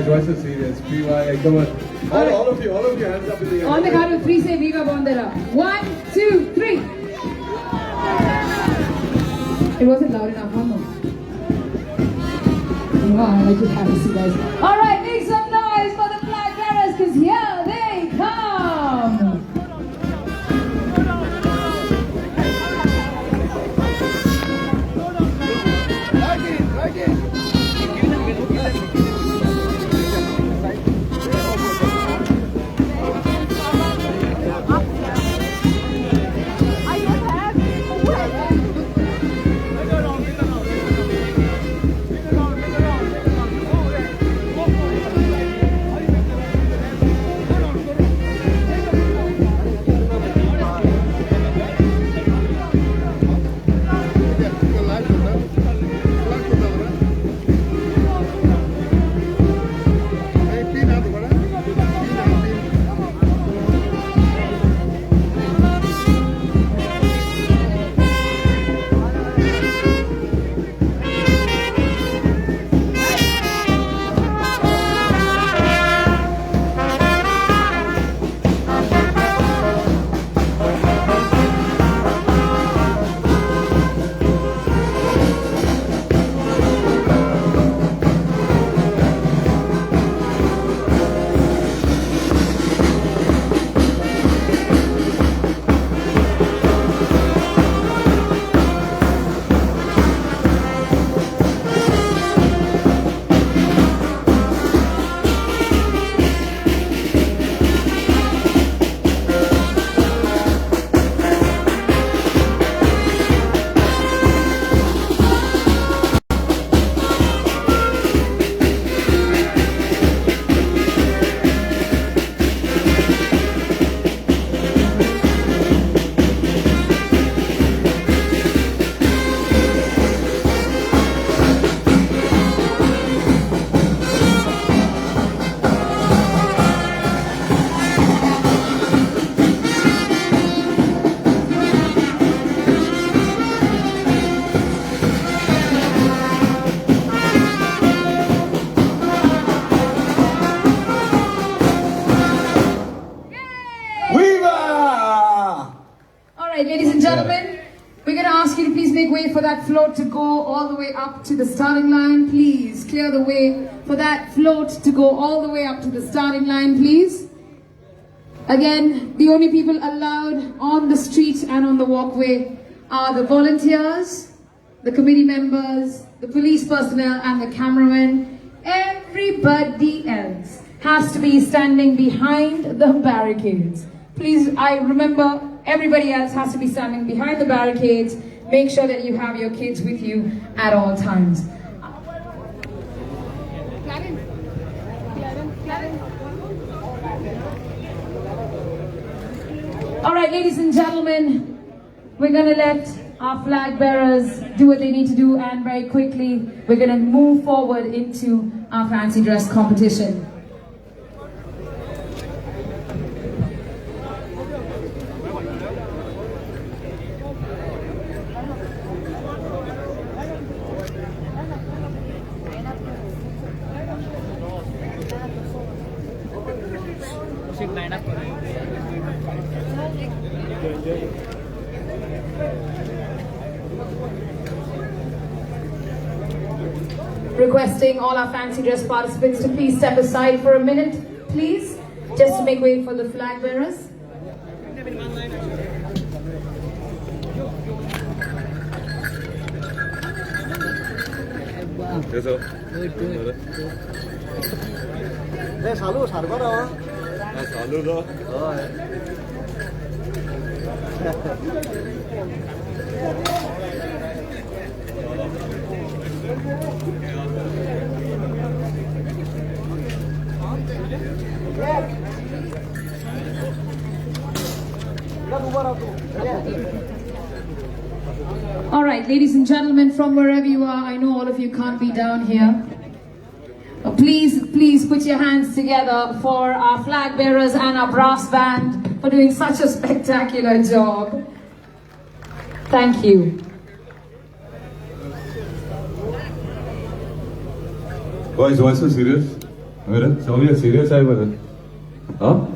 Guys, why so serious? PY, come on. All of you, hands up in the air. On the count of three, say Viva Bonderam. 1, 2, 3. It wasn't loud enough, huh? No, I like to have you guys. All right, make some noise for the flag bearers, because here they come. Ladies and gentlemen, we're going to ask you to please make way for that float to go all the way up to the starting line. Please clear the way for that float to go all the way up to the starting line, please. Again, the only people allowed on the street and on the walkway are the volunteers, the committee members, the police personnel and the cameramen. Everybody else has to be standing behind the barricades. Please, I remember everybody else has to be standing behind the barricades. Make sure that you have your kids with you at all times. All right, ladies and gentlemen, we're going to let our flag bearers do what they need to do, and very quickly we're going to move forward into our fancy dress competition. Requesting all our fancy dress participants to please step aside for a minute, please, just to make way for the flag bearers. All right, ladies and gentlemen, from wherever you are, I know all of you can't be down here. Please put your hands together for our flag bearers and our brass band for doing such a spectacular job. Thank you. Boys, why so serious? So we are serious, I will. Huh?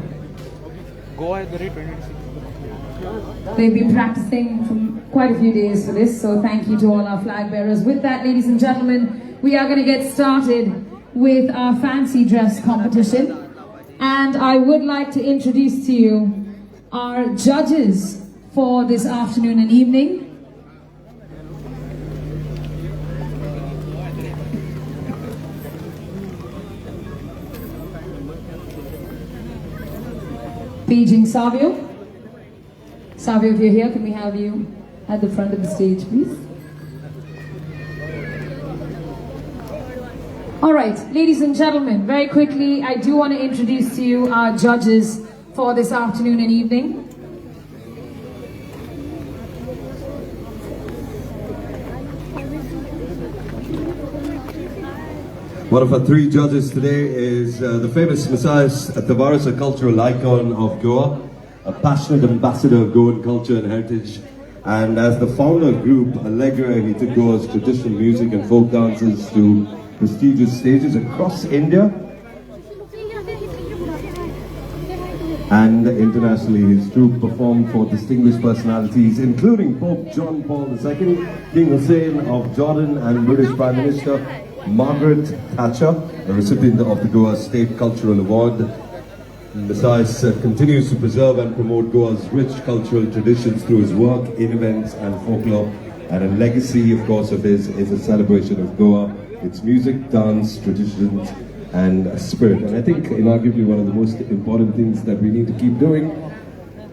Goa at the rate 26. They've been practicing for quite a few days for this, so thank you to all our flag bearers. With that, ladies and gentlemen, we are going to get started with our fancy dress competition. And I would like to introduce to you our judges for this afternoon and evening. Paging Savio. Savio, if you're here, can we have you at the front of the stage, please? All right, ladies and gentlemen, very quickly, I do want to introduce to you our judges for this afternoon and evening. One of our three judges today is the famous Messias Tavares, a cultural icon of Goa, a passionate ambassador of Goan culture and heritage. And as the founder of group Allegra, he took Goa's traditional music and folk dances to prestigious stages across India and internationally. His troupe performed for distinguished personalities including Pope John Paul II, King Hussein of Jordan, and British Prime Minister Margaret Thatcher, a recipient of the Goa State Cultural Award. Besides, continues to preserve and promote Goa's rich cultural traditions through his work in events and folklore. And a legacy, of course, of his is a celebration of Goa, its music, dance, traditions, and spirit. And I think, arguably, one of the most important things that we need to keep doing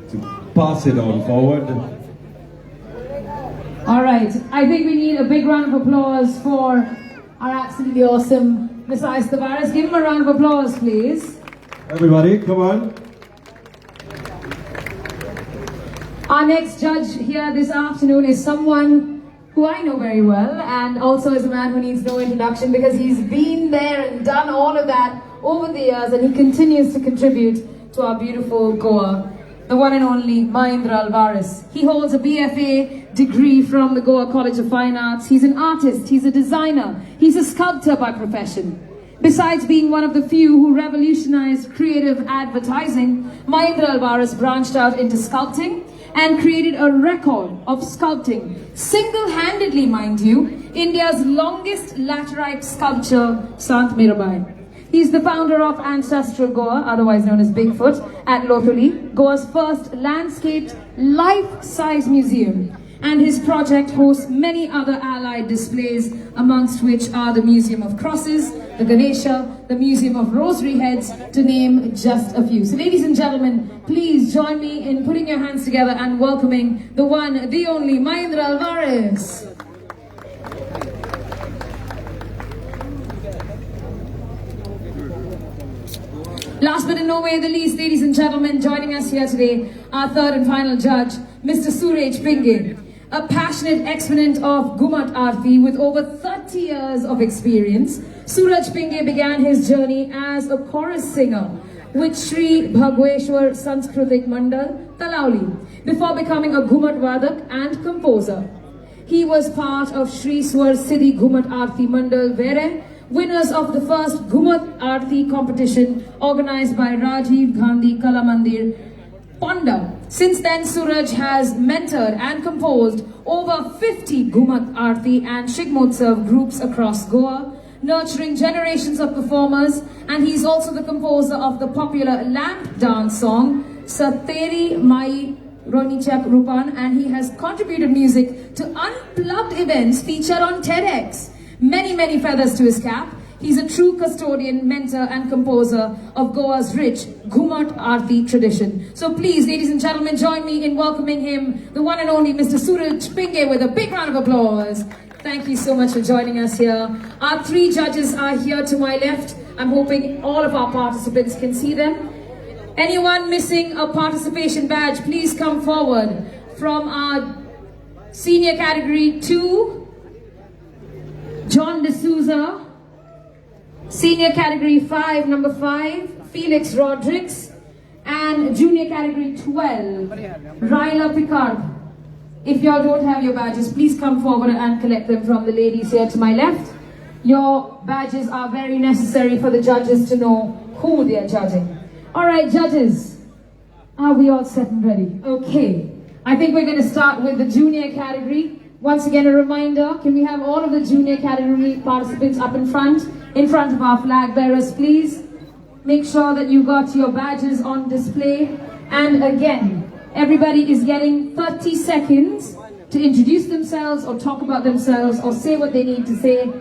to pass it on forward. All right, I think we need a big round of applause for our absolutely awesome Messias Tavares. Give him a round of applause, please. Everybody, come on. Our next judge here this afternoon is someone who I know very well, and also is a man who needs no introduction because he's been there and done all of that over the years, and he continues to contribute to our beautiful Goa. The one and only Mahindra Alvarez. He holds a BFA degree from the Goa College of Fine Arts. He's an artist, he's a designer, he's a sculptor by profession. Besides being one of the few who revolutionized creative advertising, Mahindra Alvarez branched out into sculpting and created a record of sculpting, single-handedly, mind you, India's longest laterite sculpture, Sant Mirabai. He's the founder of Ancestral Goa, otherwise known as Bigfoot, at Lotuli, Goa's first landscaped life-size museum. And his project hosts many other allied displays, amongst which are the Museum of Crosses, the Ganesha, the Museum of Rosary Heads, to name just a few. So ladies and gentlemen, please join me in putting your hands together and welcoming the one, the only, Mahindra Alvarez. Last but in no way the least, ladies and gentlemen, joining us here today, our third and final judge, Mr. Suraj Pinge, a passionate exponent of Gumat Aarti with over 30 years of experience. Suraj Pinge began his journey as a chorus singer with Sri Bhagweshwar Sanskritik Mandal, Talauli, before becoming a Gumat Vadak and composer. He was part of Sri Swar Siddhi Gumat Aarti Mandal Vere, winners of the first Gumat Aarti competition organized by Rajiv Gandhi Kala Mandir, Ponda. Since then, Suraj has mentored and composed over 50 Gumat Aarti and Shigmotsav groups across Goa, nurturing generations of performers, and he's also the composer of the popular lamp dance song, Sateri Mai Ronichak Rupan, and he has contributed music to unplugged events featured on TEDx. Many feathers to his cap. He's a true custodian, mentor and composer of Goa's rich Gumat Aarti tradition. So please, ladies and gentlemen, join me in welcoming him, the one and only Mr. Suraj Pinge, with a big round of applause. Thank you so much for joining us here. Our three judges are here to my left. I'm hoping all of our participants can see them. Anyone missing a participation badge, please come forward. From our senior category 2, John D'Souza. Senior category 5, number 5, Felix Rodriguez. And junior category 12, Ryla Picard. If y'all don't have your badges, please come forward and collect them from the ladies here to my left. Your badges are very necessary for the judges to know who they are judging. All right, judges, are we all set and ready? Okay, I think we're going to start with the junior category. Once again, a reminder, can we have all of the junior category participants up in front of our flag bearers, please? Make sure that you got your badges on display. And again, everybody is getting 30 seconds to introduce themselves or talk about themselves or say what they need to say,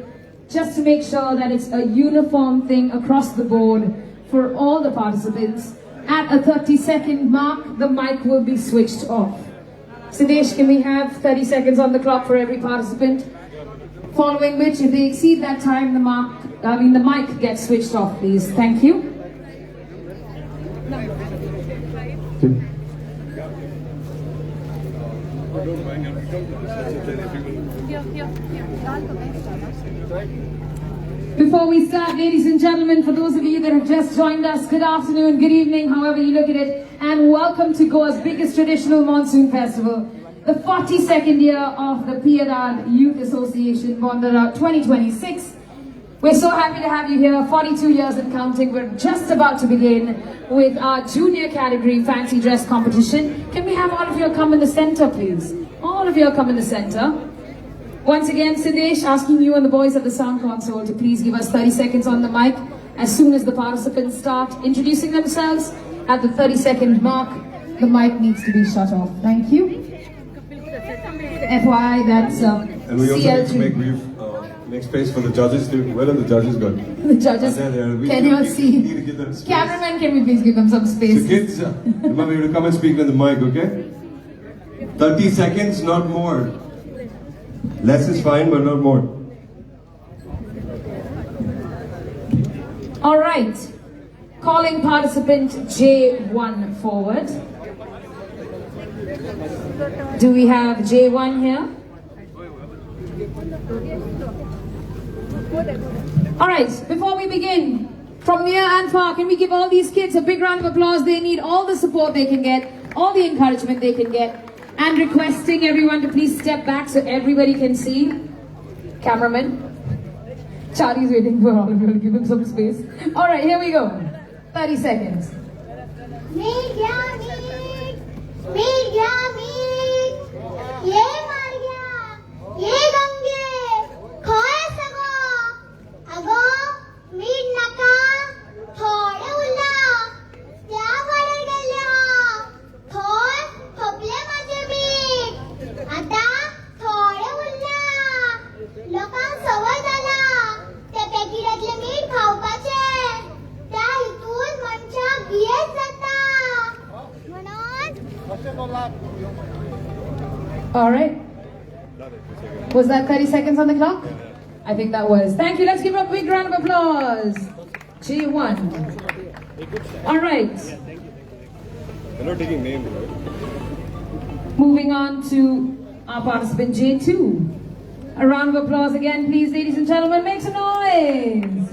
just to make sure that it's a uniform thing across the board for all the participants. At a 30-second mark, the mic will be switched off. Sidesh, can we have 30 seconds on the clock for every participant? Following which, if they exceed that time, the mic gets switched off, please. Thank you. Before we start, ladies and gentlemen, for those of you that have just joined us, good afternoon, good evening, however you look at it, and welcome to Goa's biggest traditional monsoon festival, the 42nd year of the Piedad Youth Association Bonderam 2026. We're so happy to have you here, 42 years and counting. We're just about to begin with our junior category fancy dress competition. Can we have all of you come in the center, please? All of you come in the center. Once again, Sidesh, asking you and the boys at the sound console to please give us 30 seconds on the mic as soon as the participants start introducing themselves. At the 30-second mark, the mic needs to be shut off. Thank you. FYI, that's And we also need to make space for the judges. Where are the judges gone? The judges, can you see? Need to give them space. Cameraman, can we please give them some space? So kids, remember you to come and speak in the mic, okay? 30 seconds, not more. Less is fine, but not more. All right. Calling participant J1 forward. Do we have J1 here? All right, before we begin, from near and far, can we give all these kids a big round of applause? They need all the support they can get, all the encouragement they can get. And requesting everyone to please step back so everybody can see. Cameraman. Charlie's waiting for all of you to give him some space. All right, here we go. 30 seconds. Media meet, media meet. Ye mar gaya, ye gange, khoye sago, ago meet naka, thode ulla, kya bade gaya, thod thople maje meet, ata thode ulla, lokan sawai zala, te packetले meet खावपाचे, त्या हितून मनशाक बियेत जाता, म्हणून. All right. Was that 30 seconds on the clock? I think that was. Thank you. Let's give a big round of applause. J1. All right. They're not taking names, right? Moving on to our participant J2. A round of applause again, please, ladies and gentlemen. Make some noise.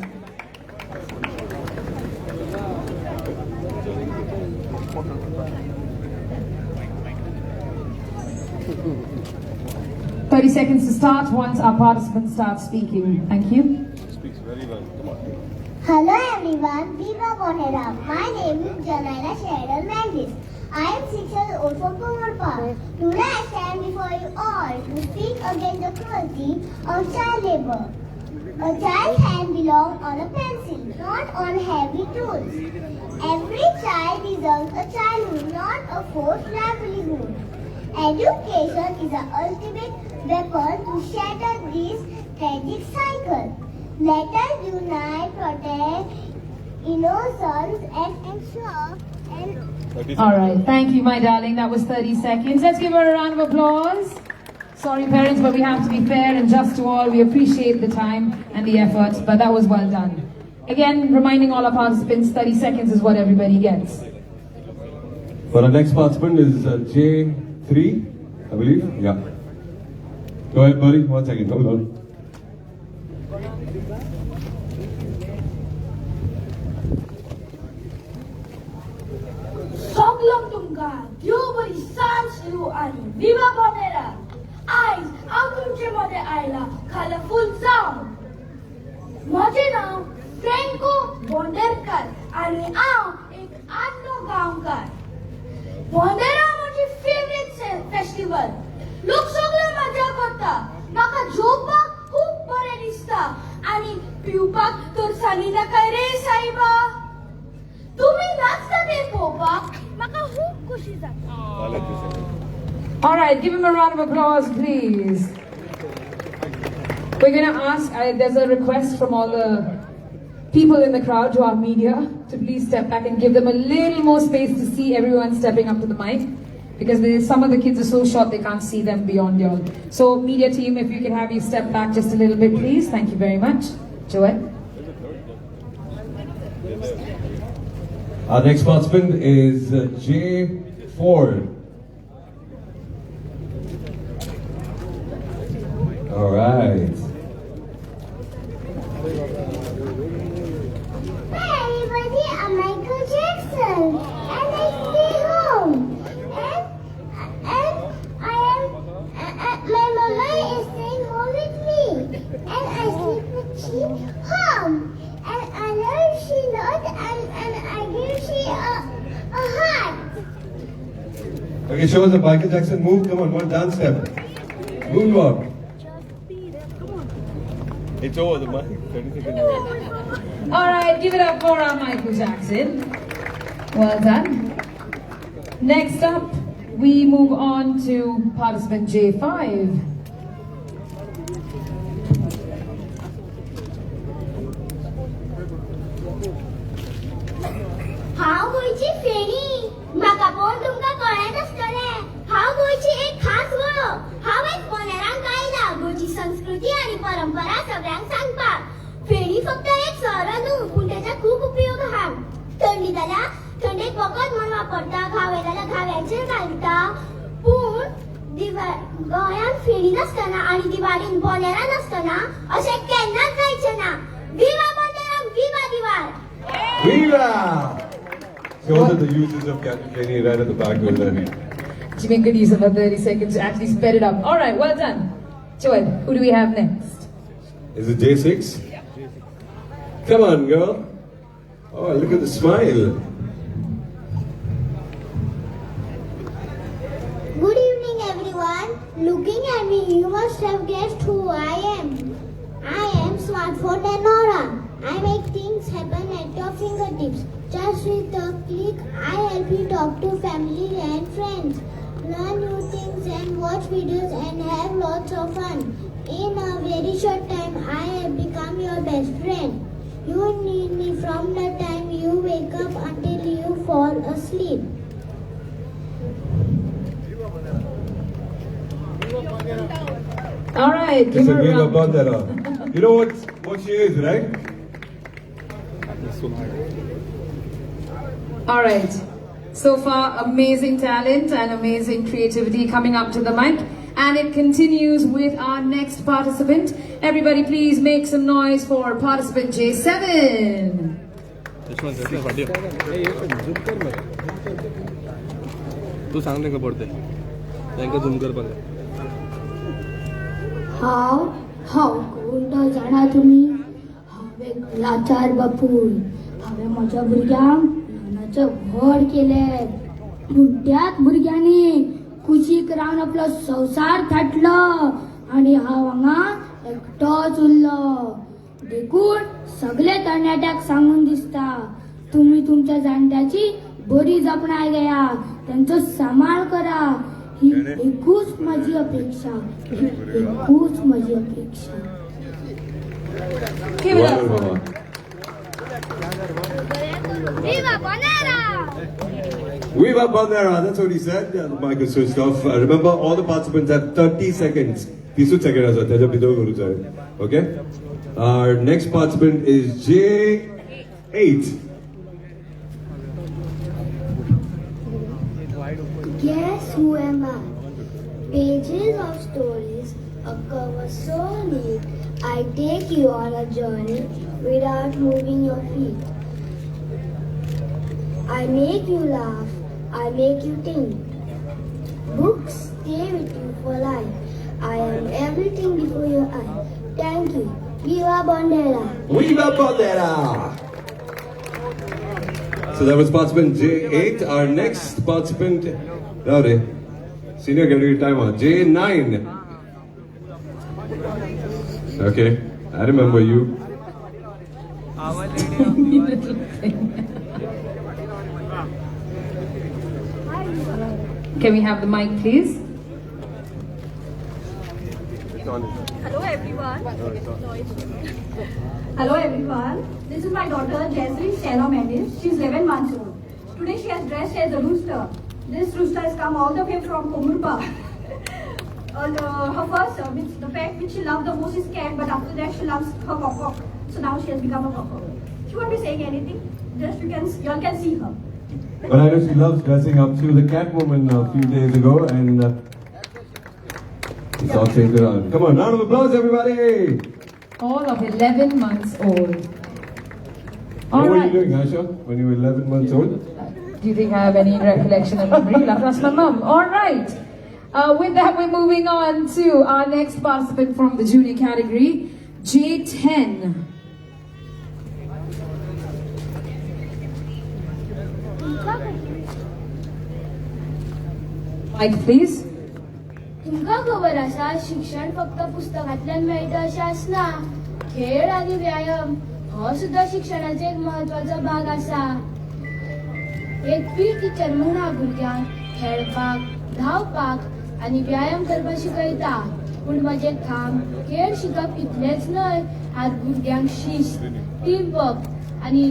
"30 seconds to start once our participants start speaking. Thank you. Speaks very well. Come on. Hello everyone, Viva Bonderam. My name is Janina Shadal Mandis. I am 6 years old from Kumurpa. Today I stand before you all to speak against the cruelty of child labor. A child's hand belongs on a pencil, not on heavy tools. Every child deserves a childhood, not a forced livelihood. Education is the ultimate weapon to shatter this tragic cycle. Let us unite, protect innocence and ensure All right. Thank you, my darling. That was 30 seconds. Let's give her a round of applause. Sorry, parents, but we have to be fair and just to all. We appreciate the time and the effort, but that was well done. Again, reminding all our participants, 30 seconds is what everybody gets. For our next participant is J3, I believe. Yeah. Go ahead, buddy. 1 second. Hold on. Soglam तुमका देव बरी सांज सुरू आणि विवा बोनेरा आयज हांव तुमचे मध्ये आयला खाला फुल साऊंड माझे नाव फ्रेंको बोंडेरकर आणि हांव एक आदलो गांवकार. बोंडेरा माझी फेवरेट फेस्टिवल. लोक सगळे मजा करता. म्हाका जेवपाक खूप बरें दिसता आणि पिवपाक तर सांगी नाका रे साईबा. तुम्ही नाचता ते पळोवपाक म्हाका खूप खुशी जाता. All right, give him a round of applause, please. We're going to ask, there's a request from all the people in the crowd, to our media, to please step back and give them a little more space to see everyone stepping up to the mic. Because some of the kids are so short, they can't see them beyond y'all. So, media team, if you can have you step back just a little bit, please. Thank you very much. Joel? Our next participant is J4. All right. Hi everybody, I'm Michael Jackson and I stay home. And my mama is staying home with me. And I sleep with she home. And I love she not and I give she a heart. Okay, show us a Michael Jackson move. Come on, one dance step. Moonwalk. It's over the mic. 30 seconds. All right, give it up for our Michael Jackson. Well done. Next up, we move on to participant J5. हांव गोंयची फेणी. म्हाका पळोवन तुमकां कळ्ळें नासतलें. हांव गोंयची एक खास वळख. हांव एक बोंडेरांक आयला गोंयची संस्कृती आनी परंपरा सगळ्यांक सांगपाक. फेणी फक्त एक सर न्हू, पूण तेचे खूब उपयोग आहा. थंडी जाल्यार थंडेक वखद म्हूण वापरता, घावे जाल्यार घाव्यांचेर घालता. पूण गोंयांत फेणी नासतना आनी दिवाळीन बोंडेरां नासतना अशें केन्नाच जायचें ना. विवा बोंडेराम, विवा दिवाळ. Viva! Show us the uses of Kenny right at the back over there. She made good use of her 30 seconds to actually sped it up. All right, well done. Joel, who do we have next? Is it J6? Come on, girl. Oh, look at the smile. Good evening, everyone. Looking at me, you must have guessed who I am. I am Smartphone Nora. I make things happen at your fingertips. Just with a click, I help you talk to family and friends, learn new things and watch videos and have lots of fun. In a very short time, I have become your best friend. You need me from the time you wake up until you fall asleep. All right, give It's a her a Viva round. Bonderam. You know what she is, right? All right. So far, amazing talent and amazing creativity coming up to the mic. And it continues with our next participant. Everybody please make some noise for participant J7. तू सांग नाही का पडते त्यांना झूम कर पण. हांव कोण तो जाणा तुमी. हांव एक लाचार बापूय. हांवें म्हज्या भुरग्यांक ल्हानाचे व्हड केले. पूण त्याच भुरग्यांनी कुशीक रावन आपलो संवसार थाटलो आनी हांव हांगा एकटोच उरलो. देखून सगळे तरणाट्याक सांगून दिसता, तुमी तुमच्या जाणट्याची बरी जपणाय घेया, तांचो सांबाळ करा. ही एकूच माझी अपेक्षा. एकूच माझी अपेक्षा. Give it up for Wow. her. Viva Bonera! Viva Bonderam, that's what he said. Yeah, the mic is switched off. Remember, all the participants have 30 seconds. 30 seconds. Okay? Our next participant is J8. Guess who am I? Pages of stories, a cover so neat, I take you on a journey without moving your feet. I make you laugh, I make you think. Books stay with you for life. I am everything before your eyes. Thank you. Viva Bonderam. Viva Bonderam! So that was participant J8. Our next participant, senior category timer, J9. Okay, I remember you. Can we have the mic, please? Hello everyone. Hello everyone. This is my daughter Jessie Sarah Mendes. She's 11 months old. Today she has dressed as a rooster. This rooster has come all the way from Komurpa. Her first, the pet which she loved the most is cat, but after that she loves her cock. So now she has become a cock. She won't be saying anything. Just you all can see her. But I know she loves dressing up. She was a cat woman a few days ago, and it's all changed around. Come on, round of applause, everybody! All of 11 months old. What were you doing, Asha, when you were 11 months old? Do you think I have any recollection of memory? That's my mum. All right. With that, we're moving on to our next participant from the junior category, J10. Mike, please. तुमका खबर आसा शिक्षण फक्त पुस्तकांतल्यान मेळटा अशें आसना. खेळ आनी व्यायाम हो सुद्धा शिक्षणाचो एक महत्वाचो भाग आसा. एक पीटी टीचर म्हणून भुरग्यांक खेळपाक, धांवपाक आनी व्यायाम करपाक शिकयता. पूण म्हजें काम खेळ शिकप इतलेंच न्हय, आज भुरग्यांक शिस्त, टीमवर्क आनी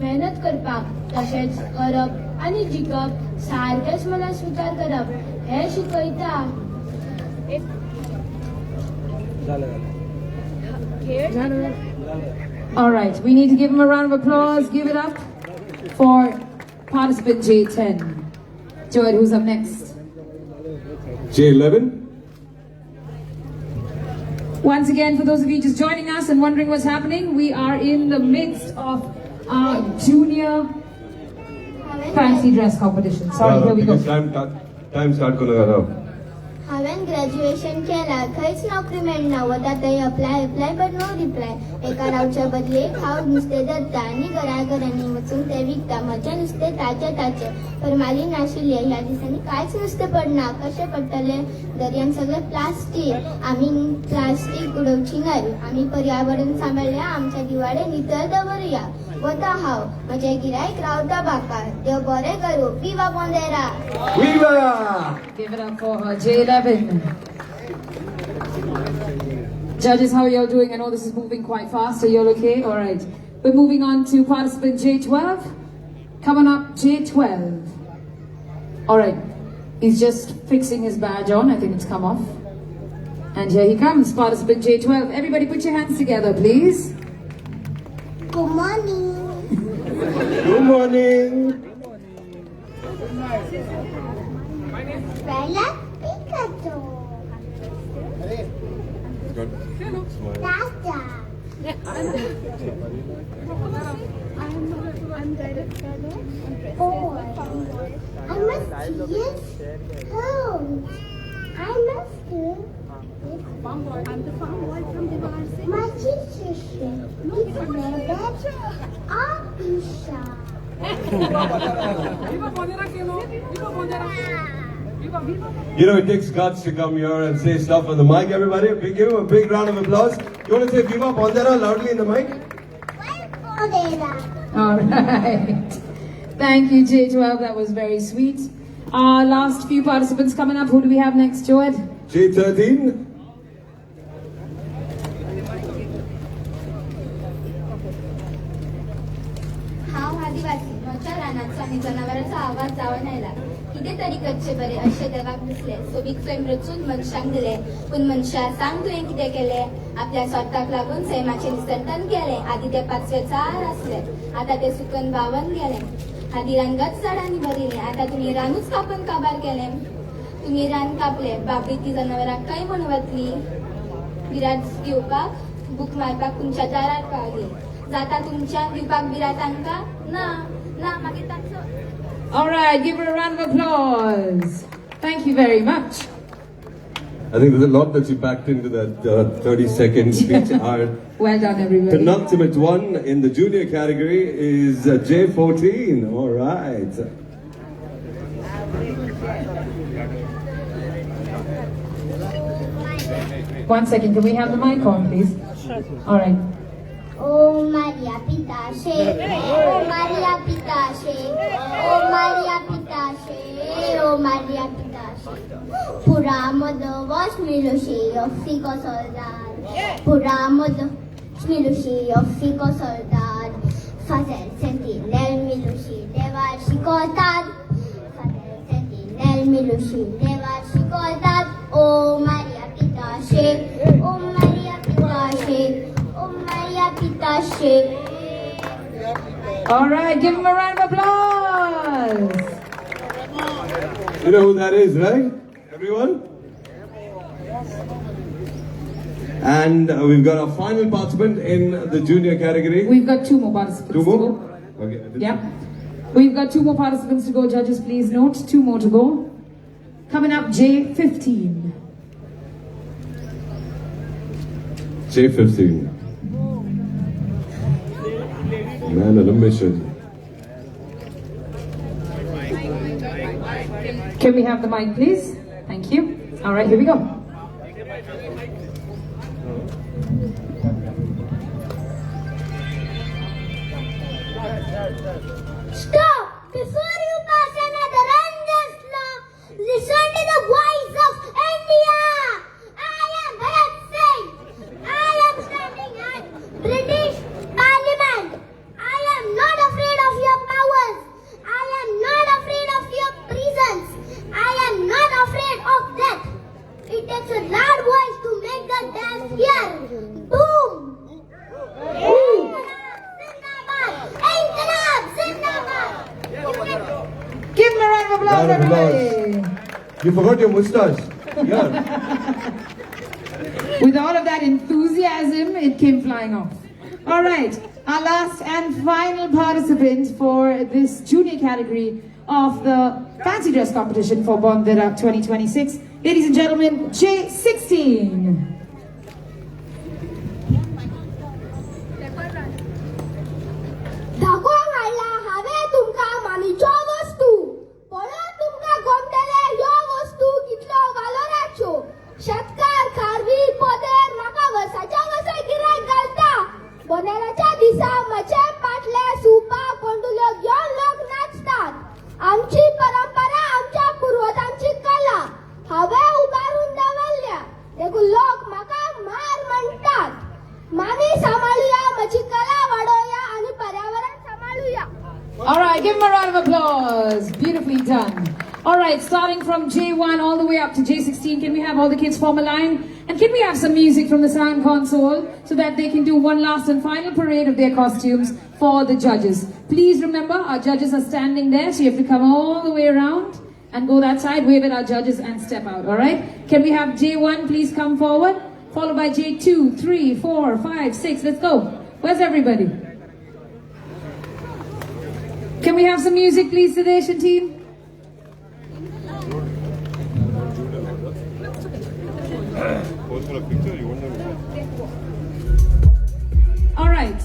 मेहनत करपाक, तशेंच हरप आनी जिखप सारकेंच मनात स्विकार करप हें शिकयता. All right, we need to give him a round of applause. Give it up for participant J10. Joed, who's up next? J11. Once again, for those of you just joining us and wondering what's happening, we are in the midst of our junior fancy dress competition. Sorry, here we go. Time start going. हांवें graduation केलां, खंयच नोकरी मेळना. वता थंय apply but no reply. एका रावच्या बदलेक हांव नुस्तें धरता आनी घरांनी वचून तें विकता. म्हजें नुस्तें ताजें. फॉर्मालीन नाशिल्लें. ह्या दिसांनी कांयच नुस्तें पडना. कशें पडटलें? दर्यान सगळें प्लास्टीक. आमी प्लास्टीक उडोवची न्हय. आमी पर्यावरण सांबाळया, आमच्या दिवाळे नितळ दवरया. वता हांव, म्हजें गिरायक रावता बाकार. देव बरें करूं. विवा बोंदेरा. Viva! Give it up for her, J11. Judges, how are y'all doing? I know this is moving quite fast. Are y'all okay? All right. We're moving on to participant J12. Coming up, J12. All right. He's just fixing his badge on. I think it's come off. And here he comes, participant J12. Everybody put your hands together, please. Good morning. Good morning. Bella Pikachu. Tata. I'm director. Oh, I must yes. Oh, I must do. I'm the farm boy from the Varsi. My teacher said, "It's that Aisha." You know, it takes guts to come here and say stuff on the mic, everybody. Give him a big round of applause. You want to say Viva Bonderam loudly in the mic? Bonderam. All right. Thank you, J12. That was very sweet. Our last few participants coming up. Who do we have next, Joed? J13. हांव आदिवासी. म्हज्या रानाचो आनी जनावरांचो आवाज जावन आयला. कितें तरी करचें बरें अशें देवाक दिसलें. सोबीक सैम रचून मनशांक दिलें. पूण मनशा सांग तुवें कितें केलें? आपल्या स्वार्थाक लागून सैमाचें निसर्तन केलें. आदी ते 5 झाड आसलें, आतां ते सुकन वावन गेलें. आदी रान गच झाडांनी भरिल्लें, आतां तुमी रानूच कापून काबार केलें. तुमी रान कापलें, बाबडी ती जनावरांक काय म्हणून वतली? विराट घेवपाक, बूक मारपाक तुमच्या दारार पावली. जाता तुमच्यान दिवपाक बिरां तांकां? ना मागीर तांचो. All right, give her a round of applause. Thank you very much. I think there's a lot that she packed into that 30-second speech. Our Well done, everybody. penultimate one in the junior category is J14. All right. One second, can we have the mic on, please? All right. Oh Maria Pitashe, oh Maria Pitashe, oh Maria Pitashe, oh Maria Pitashe. Puramodo was Milushi of Fico Soldat. Puramodo Milushi of Fico Soldat. Fazel Sentinel Milushi, Devar Shikotad. Fazel Sentinel Milushi, Devar Shikotad. Oh Maria Pitashe, oh Maria Pitashe. Oh Maria Pitashe. All right, give him a round of applause. You know who that is, right? Everyone? And we've got our final participant in the junior category. We've got two more participants Two to more? go. Okay. Yeah. We've got two more participants to go. Judges, please note. Two more to go. Coming up, J15. J15. Man on a mission. Can we have the mic, please? Thank you. All right, here we go. Stop! Before you pass another unjust law, listen to the voice of India. I am Bharat Singh. I am standing at British Parliament. I am not afraid of your powers. I am not afraid of your prisons. I am not afraid of death. It takes a loud voice to make the deaf hear. Boom! Boom! Zindabad! Zindabad! Give him a round of applause, Round of applause. everybody. You forgot your mustache. Yeah. With all of that enthusiasm, it came flying off. All right, our last and final participant for this junior category of the fancy dress competition for Bonderam 2026. Ladies and gentlemen, J16. दाखवा व्हायला हवे तुमका मानीच्यो वस्तू पळो तुमका गोमटेले ह्यो वस्तू कितलो वालोराच्यो शेतकार खारवी पदेर नाका वर्साच्या वर्सा गिरायक घालता बोनेराच्या दिसा मचे पाटले सुपा कोंडुल्यो घेवन लोक नाचतात आमची परंपरा आमच्या पूर्वजांची कला हांवे उबारून दवरल्या देखून लोक म्हाका मार म्हणटात मामी सांभाळुया म्हजी कला वाडोवया आणि पर्यावरण सांभाळुया. All right, give him a round of applause. Beautifully done. All right, starting from J1 all the way up to J16, can we have all the kids form a line? And can we have some music from the sound console so that they can do one last and final parade of their costumes for the judges? Please remember, our judges are standing there, so you have to come all the way around and go that side, wave at our judges and step out, all right? Can we have J1 please come forward? Followed by J2, 3, 4, 5, 6. Let's go. Where's everybody? Can we have some music, please, Sedation team? All right.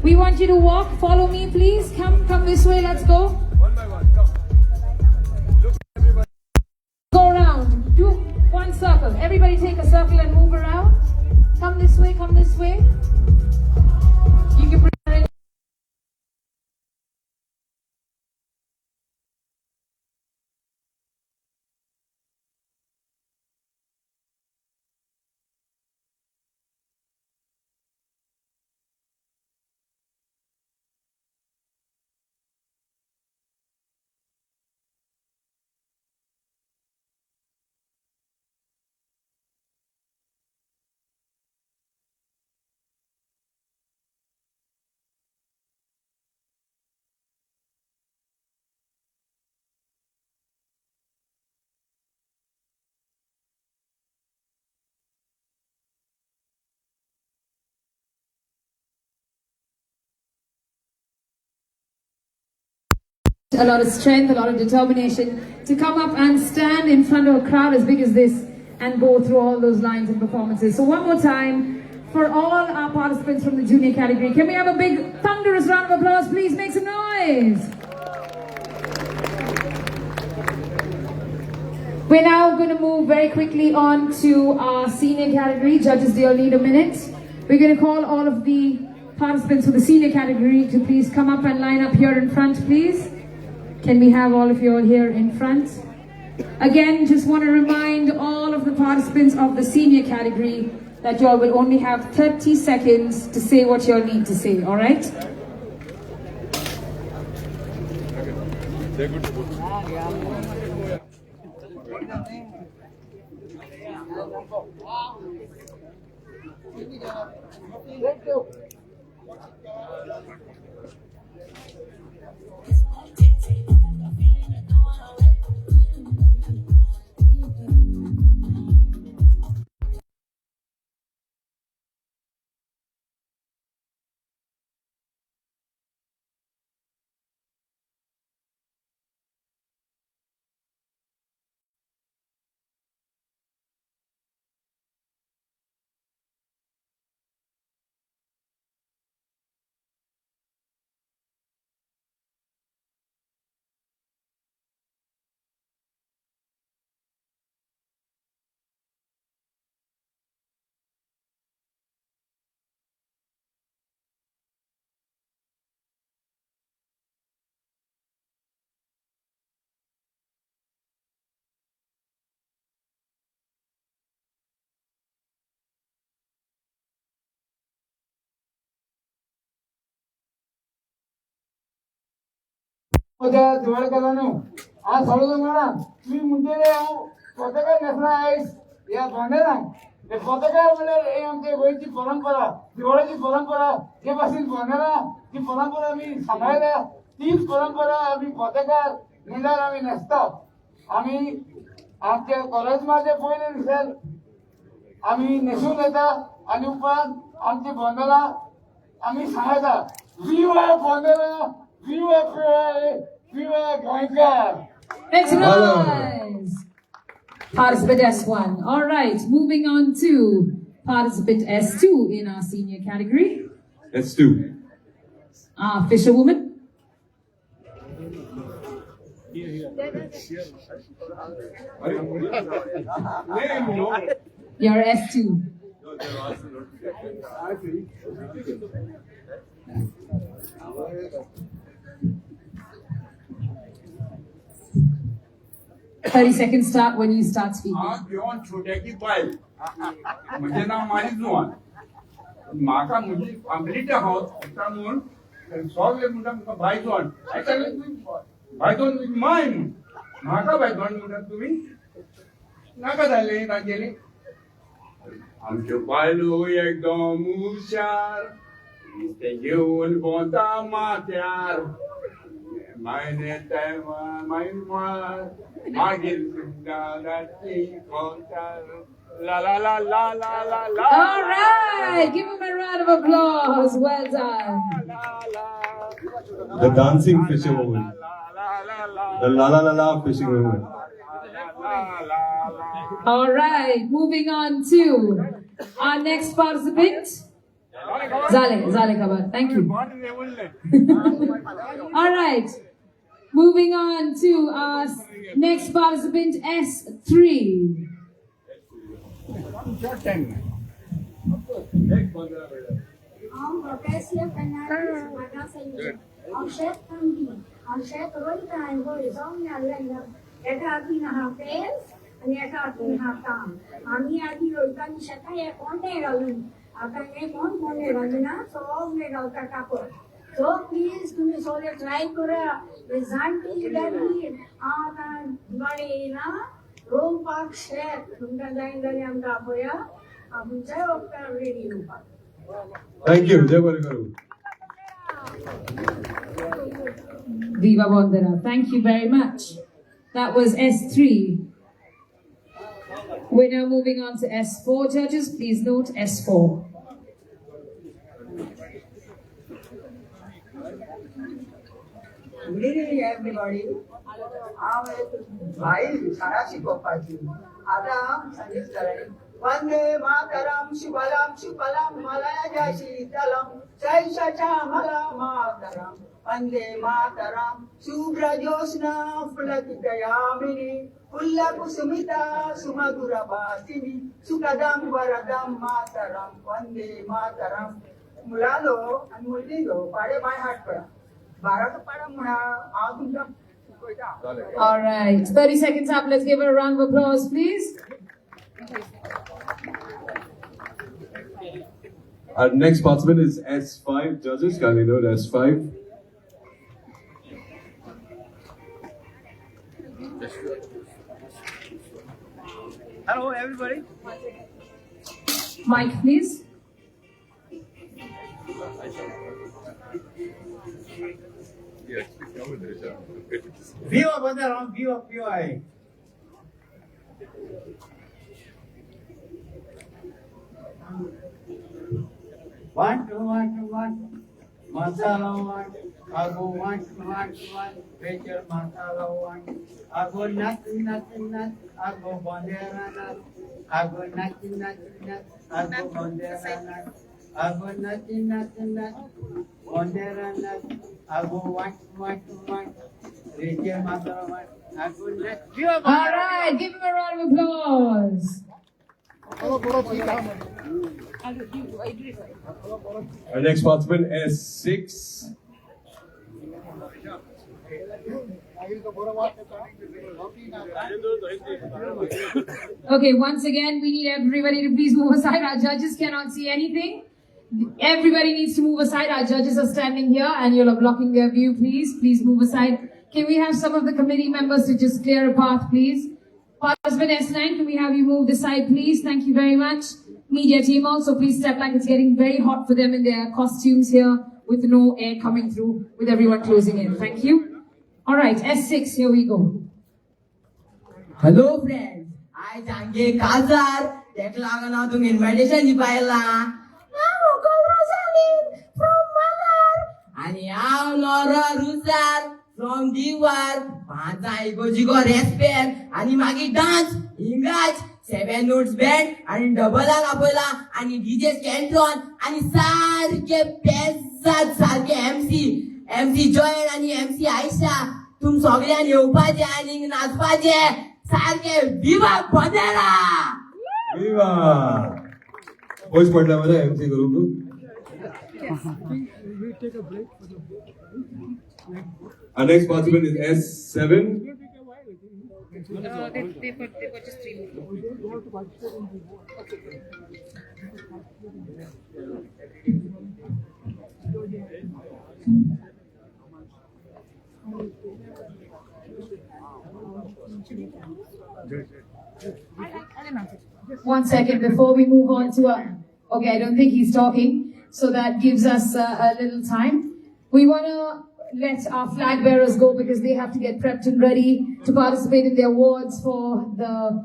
We want you to walk. Follow me, please. Come this way. Let's go. One by one, come. Look, everybody. Go around. Do one circle. Everybody take a circle and move around. Come this way. Come this way. You can bring her in. A lot of strength, a lot of determination to come up and stand in front of a crowd as big as this and go through all those lines and performances. So one more time, for all our participants from the junior category, can we have a big thunderous round of applause? Please make some noise. We're now going to move very quickly on to our senior category. Judges, do you need a minute? We're going to call all of the participants for the senior category to please come up and line up here in front, please. Can we have all of you all here in front? Again, just want to remind all of the participants of the senior category that you all will only have 30 seconds to say what you all need to say, all right? पताका नेसनायज या बोंडेराम ते पताका म्हणजे हे आमचे गोयची परंपरा दिवाळीची परंपरा जे पासून बोंडेरा ती परंपरा आम्ही सांभाळल्या तीच परंपरा आम्ही पताका निदान आम्ही नेसतात आम्ही आमच्या कॉलेजमध्ये पहिले दिसाल आम्ही नेसून येता आणि उपरांत आमची बोंडेरा आम्ही सांगायचा विवा बोंडेरा विवा गोंयकार. Make some noise. Participant S1. All right, moving on to participant S2 in our senior category. S2. Fisherwoman. You're S2. 30 seconds start when you start speaking. घेऊन छोट्याची पाय म्हणजे नाव मारीत जुवान म्हाका म्हणजे कंप्लीट आहोत आता म्हणून सगळे म्हणटा म्हाका बायजोन बायजोन माय म्हाका बायजोन म्हणटा तुम्ही नाका जाले तांगेली आमच्यो बायलो एकदम हुशार ते घेऊन भोंवता माथ्यार मायने टायमार मागीर la la la la la la la. All right, give him a round of applause. Well done. The dancing fisherwoman. The la la la la fishing woman. All right, moving on to our next participant. Zale Kabar. Thank you. All right. Moving on to our next participant, S3. So please तुम्ही सोले try करा जाणटी गाडी आता गाडी ना रोम park share तुमका जाईन जाली आमका पया आमच्या ओपन रेडी होता. Thank you. Jai Guru. Viva Bonderam. Thank you very much. That was S3. We're now moving on to S4. Judges, please note S4. Good evening, everybody. हांव एक भाई शाळा शिकोवपाची आतां सांगितलें वंदे मातरम शुभलम शुभलम मलया शीतलम जय मातरम वंदे मातरम शुभ्र ज्योत्स्ना पुलकितयामिनी पुल्लकुसुमिता सुमधुरभासिनी सुखदं वरदं मातरम वंदे मातरम मुलालो आणि मुलगीलो पाडे बाय हात पडा बाराचो पाडा म्हणा हांव तुमकां शिकयता. All right, 30 seconds up. Let's give her a round of applause, please. Our next participant is S5 judges, kindly note S5. Hello, everybody. Mike, please. Viva Bonderam, viva, viva aí. One, two, one, two, one. Masala one. I go one, two, one, two, one. Rachel masala one. I go nothing, nothing, nothing. I go Bonderam nut. I go nothing, nothing, nothing. I go Bonderam nut. I go nothing, nothing, nothing. Bonderam nut. I go one, two, one, two, one. Rachel masala one. I go nothing. All right, give him a round of applause. Our next participant S6. Okay, once again, we need everybody to please move aside. Our judges cannot see anything. Everybody needs to move aside. Our judges are standing here and you're blocking their view. Please move aside. Can we have some of the committee members to just clear a path, please? Participant S9, can we have you move aside, please? Thank you very much. Media team also, please step back. It's getting very hot for them in their costumes here with no air coming through, with everyone closing in. Thank you. All right, S6, here we go. Hello friends, I Jange Kazar, Teklagana tung invitation dipaila. I'm Uncle Rosalind from Malar. And I'm Nora Rusar from Diwar. Panchai Gojigo Resper. And Magi dance, Ingaj, 7 notes band, and double apola, and DJ Scantron, and Sarke Pesat Sarke MC Joy and MC Aisha. तुम सगळ्यांनी येवपाचे आणि नाचपाचे सारखे विवा बंदेरा Viva! Voice पडला मला MC करू तू. Our next participant is S7. They were just 3 1 second before we move on to okay, I don't think he's talking, so that gives us a little time. We want to let our flag bearers go because they have to get prepped and ready to participate in the awards for the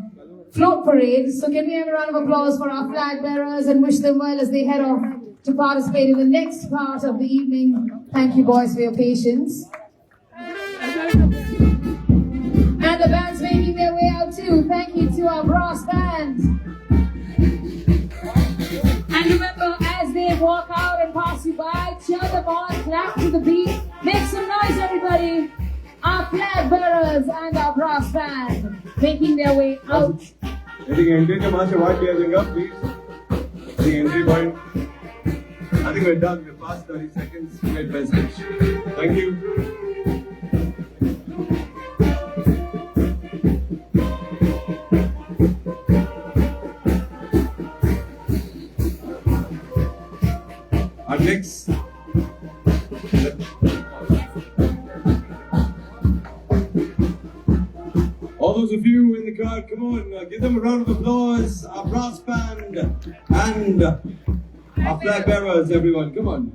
float parade. So can we have a round of applause for our flag bearers and wish them well as they head off to participate in the next part of the evening. Thank you boys for your patience. And the band's making their way out too. Thank you to our brass band. And remember, as they walk out and pass you by, cheer them on, clap to the beat. Make some noise, everybody. Our flag bearers and our brass band making their way out. I think entry के वहाँ से वाट दिया जाएगा, please. I think entry point. I think we're done. We're past 30 seconds. Great message. Thank you. Our next. All those of you in the crowd, come on, give them a round of applause. Our brass band and our flag bearers, everyone, come on.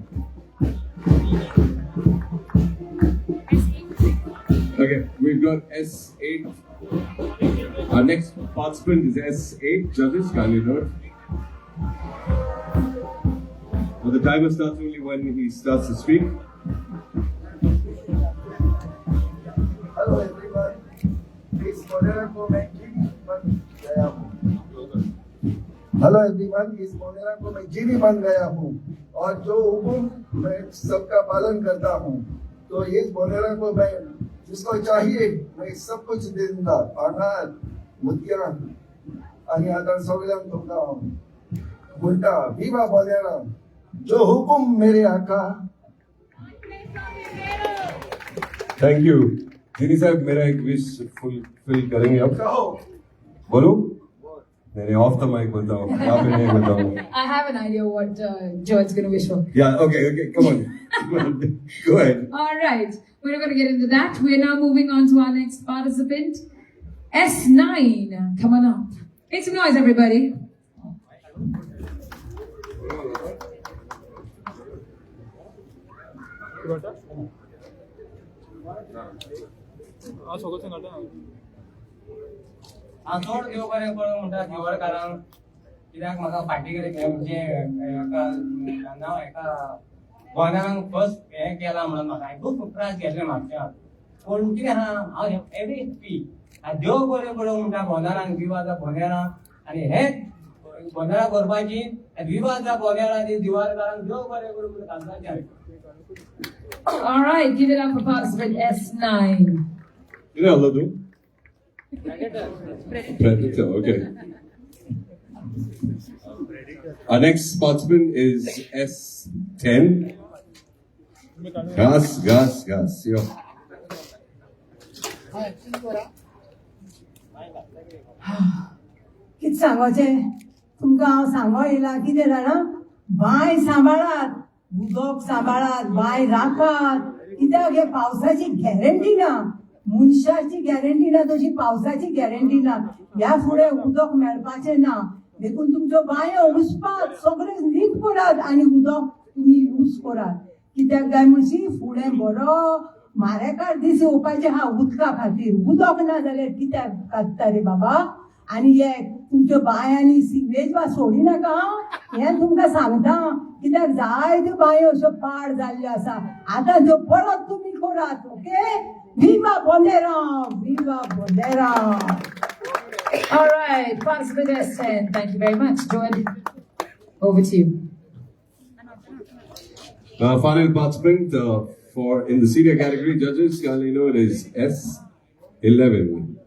Okay, we've got S8. Our next participant is S8. Judges, kindly note. Well, the timer starts only when he starts to speak. Hello everyone. बोनेरम को मैं जीनी बन गया हूँ। Hello everyone, इस बोनेरम को मैं जीनी बन गया हूँ और जो हुक्म मैं सबका पालन करता हूँ। तो इस बोनेरम को मैं जिसको चाहिए मैं सब कुछ दे दूंगा। अनार मुतिया आणि आता सगळ्यांक तुमका उलटा विवा बोनेरम, जो हुक्म मेरे आका। Thank you. जीनी साहब, मेरा एक विश फुलफिल करेंगे आप? बोलो। नहीं, ऑफ द माइक बताओ, यहाँ पे नहीं बताओ। I have an idea what Joe's going to wish for. Yeah, okay, come on. Go ahead. All right, we're not going to get into that. We're now moving on to our next participant, S9. Come on up. Make some noise, everybody. चड देव बरें करूं म्हणटा देवळ कारण कित्याक म्हाका फाटीं म्हणजे नांव हेका गोंयांक फर्स्ट हें केलां म्हणून म्हाका खूब त्रास घेतले म्हापश्यां। पूण कितें आहा, हांव एवरी स्पीक देव बरें करूं म्हणटा गोंयांक दिवाजा बोनेरां आनी हे बोनेरां करपाची दिवाजा बोनेरां ती दिवार कारण देव बरें करूं म्हणून कालपाचें। All right, give it up for participant S9. You know Allah do? Predator, okay. Our next participant is S10. Gas, yo. कितें सांगोचें तुमकां हांव सांगो येयला कितें जाणा, बांय सांबाळात, उदक सांबाळात, बांय राखात, कित्याक हे पावसाची गॅरंटी ना, मनशाची गॅरंटी ना तशी पावसाची गॅरंटी ना। ह्या फुडें उदक मेळपाचें ना, देखून तुमच्यो बांयो उसपात, सगळे नीट करात आनी उदक तुमी यूज करात। कित्याक काय म्हणशी फुडें बरो म्हारेकार दीस येवपाचे आहा उदका खातीर, उदक ना जाल्यार कित्याक काडटा रे बाबा। आनी हे तुमच्यो बांयांनी सिवेज वा सोडी नाका, हें तुमकां सांगता, कित्याक जायत्यो बांयो अश्यो पाड जाल्ल्यो आसा, आतां त्यो परत तुमी करात, okay? Viva Bonderam! Viva Bonderam! All right, participant S10. Thank you very much, Joel. Over to you. Final participant for in the senior category, judges, you know it is S11.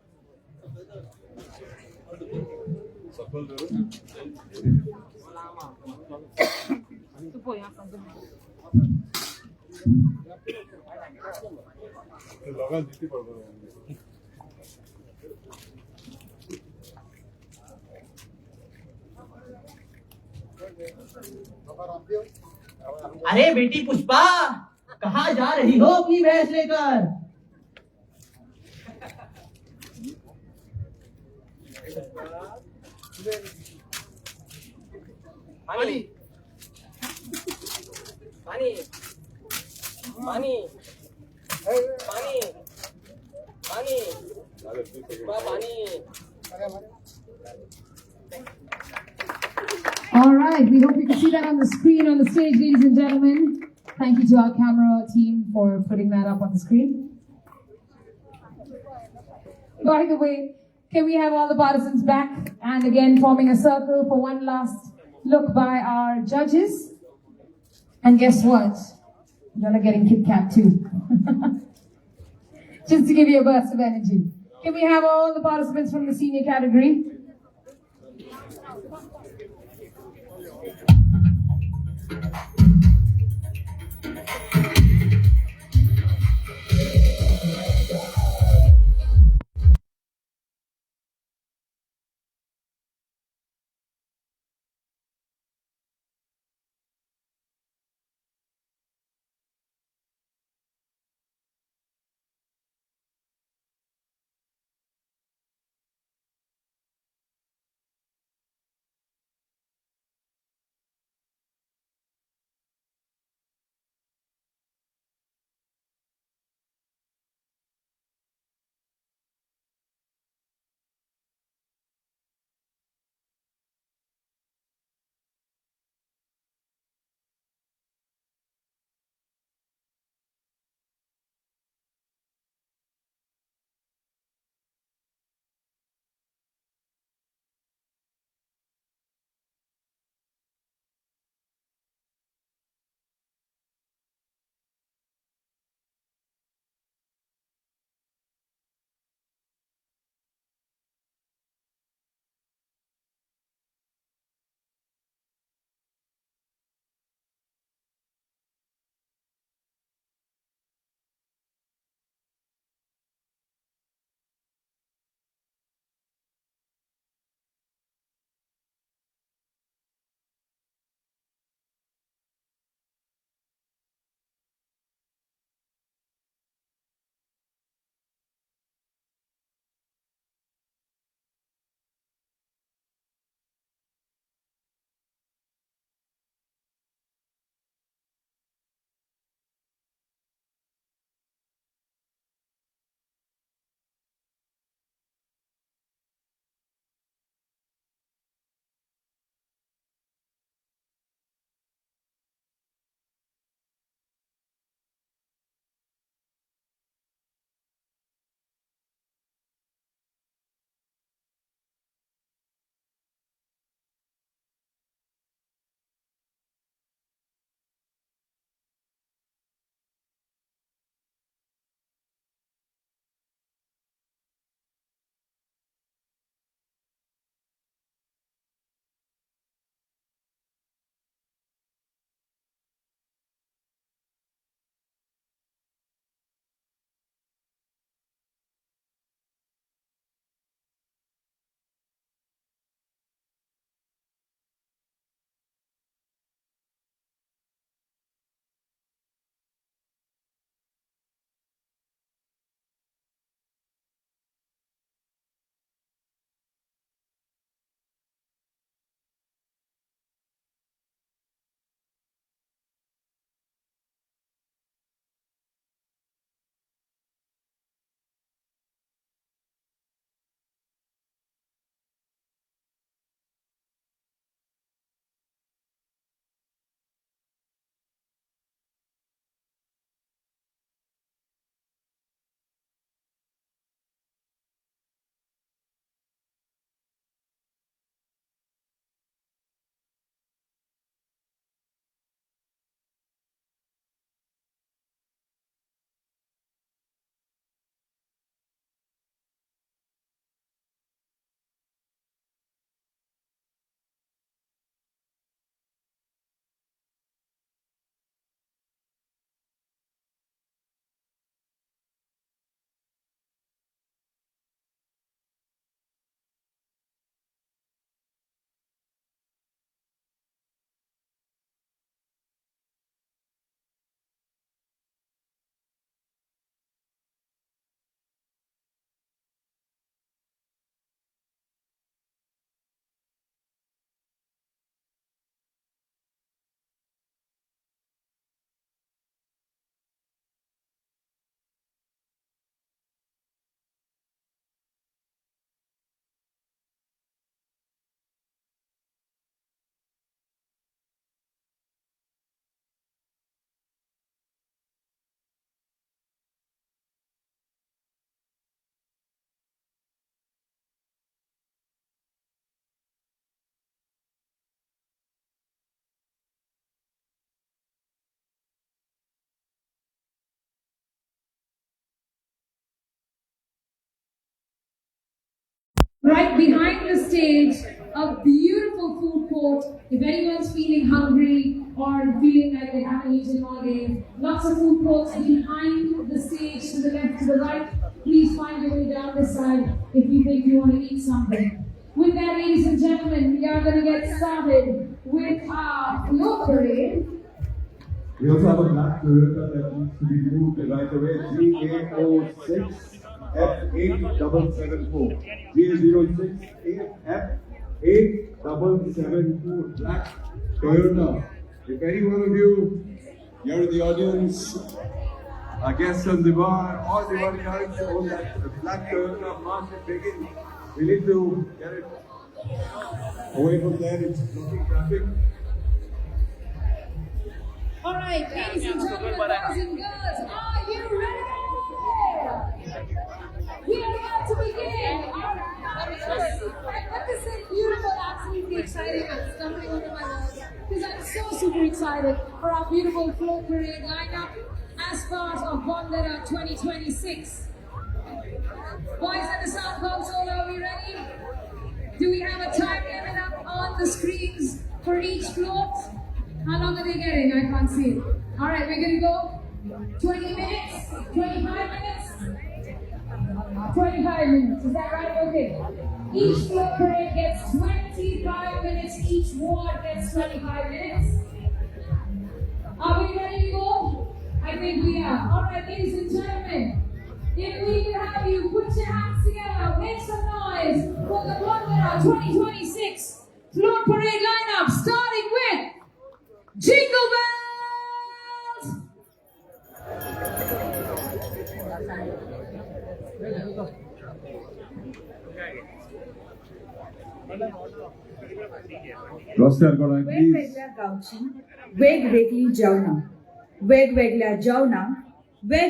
अरे बेटी पुष्पा, कहाँ जा रही हो अपनी भैंस लेकर? पानी पानी पानी पानी पानी पानी। All right, we hope you can see that on the screen on the stage, ladies and gentlemen. Thank you to our camera team for putting that up on the screen. By the way, can we have all the participants back and again forming a circle for one last look by our judges? And guess what? Y'all are getting Kit Kat too. Just to give you a burst of energy. Can we have all the participants from the senior category? Right behind the stage, a beautiful food court. If anyone's feeling hungry or feeling like they haven't eaten all day, lots of food courts behind the stage, to the left, to the right. Please find your way down this side if you think you want to eat something. With that, ladies and gentlemen, we are going to get started with our float parade. We also have a black Toyota that needs to be moved right away. GA06 F8774. GA06 F8774. Black Toyota. If any one of you here in the audience, our guests on the bar, or the one carrying to own that black Toyota master begin, we need to get it away from there. It's blocking traffic. All right, ladies and gentlemen, boys and girls, are you ready? We are about to begin our magnificent, beautiful, absolutely exciting. I'm stumbling over my words because I'm so super excited for our beautiful float parade lineup as part of Bonderam 2026. Boys at the sound console, are we ready? Do we have a time limit up on the screens for each float? How long are they getting? I can't see it. All right, we're going to go 20 minutes, 25 minutes, 25 minutes. Is that right? Okay. Each float parade gets 25 minutes. Each ward gets 25 minutes. Are we ready to go? I think we are. All right, ladies and gentlemen, if we could have you put your hands together, make some noise for the Bonderam 2026 float parade lineup, starting with Jingle Bells! वेगवेगळ्या गावची वेगवेगळी जेवणां वेगवेगळ्या जेवणांक